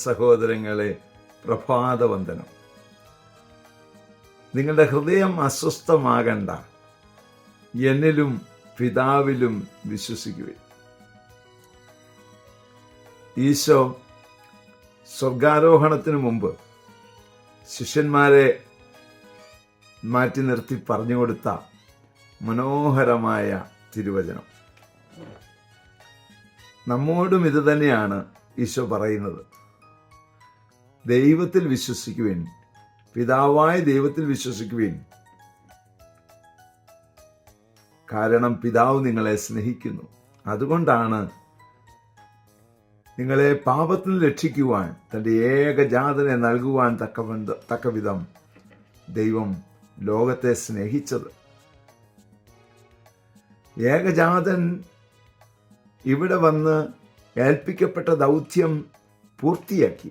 സഹോദരങ്ങളെ, പ്രഭാതവന്ദനം. നിങ്ങളുടെ ഹൃദയം അസ്വസ്ഥമാകണ്ട, എന്നിലും പിതാവിലും വിശ്വസിക്കുവിൻ. ഈശോ സ്വർഗാരോഹണത്തിന് മുമ്പ് ശിഷ്യന്മാരെ മാറ്റി നിർത്തി പറഞ്ഞുകൊടുത്ത മനോഹരമായ തിരുവചനം. നമ്മോടും ഇത് തന്നെയാണ് ഈശോ പറയുന്നത്. ദൈവത്തിൽ വിശ്വസിക്കുവിൻ, പിതാവായ ദൈവത്തിൽ വിശ്വസിക്കുവിൻ. കാരണം പിതാവ് നിങ്ങളെ സ്നേഹിക്കുന്നു. അതുകൊണ്ടാണ് നിങ്ങളെ പാപത്തിൽ രക്ഷിക്കുവാൻ തൻ്റെ ഏകജാതനെ നൽകുവാൻ തക്കവിധം ദൈവം ലോകത്തെ സ്നേഹിച്ചത്. ഏകജാതൻ ഇവിടെ വന്ന് ഏൽപ്പിക്കപ്പെട്ട ദൗത്യം പൂർത്തിയാക്കി.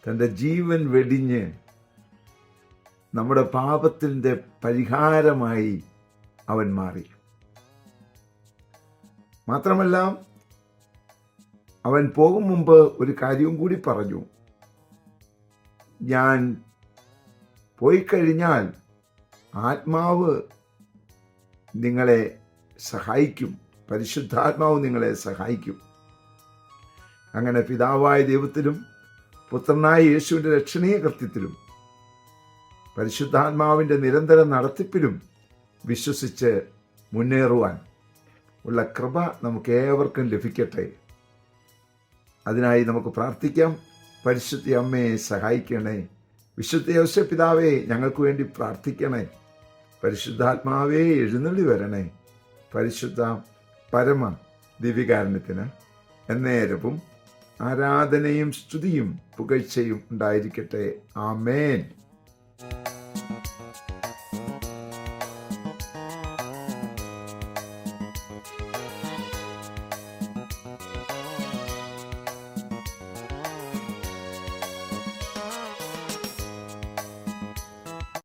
തൻ്റെ ജീവൻ വെടിഞ്ഞ് നമ്മുടെ പാപത്തിൻ്റെ പരിഹാരമായി അവൻ മാറി. മാത്രമല്ല, അവൻ പോകും മുമ്പ് ഒരു കാര്യവും കൂടി പറഞ്ഞു. ഞാൻ പോയി കഴിഞ്ഞാൽ ആത്മാവ് നിങ്ങളെ സഹായിക്കും, പരിശുദ്ധാത്മാവ് നിങ്ങളെ സഹായിക്കും. അങ്ങനെ പിതാവായ ദൈവത്തിലും പുത്രനായ യേശുവിൻ്റെ രക്ഷണീയ കൃത്യത്തിലും പരിശുദ്ധാത്മാവിൻ്റെ നിരന്തര നടത്തിപ്പിലും വിശ്വസിച്ച് മുന്നേറുവാൻ ഉള്ള കൃപ നമുക്ക് ഏവർക്കും ലഭിക്കട്ടെ. അതിനായി നമുക്ക് പ്രാർത്ഥിക്കാം. പരിശുദ്ധ അമ്മയെ സഹായിക്കണേ. വിശുദ്ധ യോസേപ്പ് പിതാവേ, ഞങ്ങൾക്ക് വേണ്ടി പ്രാർത്ഥിക്കണേ. പരിശുദ്ധാത്മാവേ, എഴുന്നള്ളി വരണേ. പരിശുദ്ധ പരമ ദിവ്യകാരുണ്യത്തിന് എന്നേരവും ആരാധനയും സ്തുതിയും പുകഴ്ചയും ഉണ്ടായിരിക്കട്ടെ. ആമേൻ.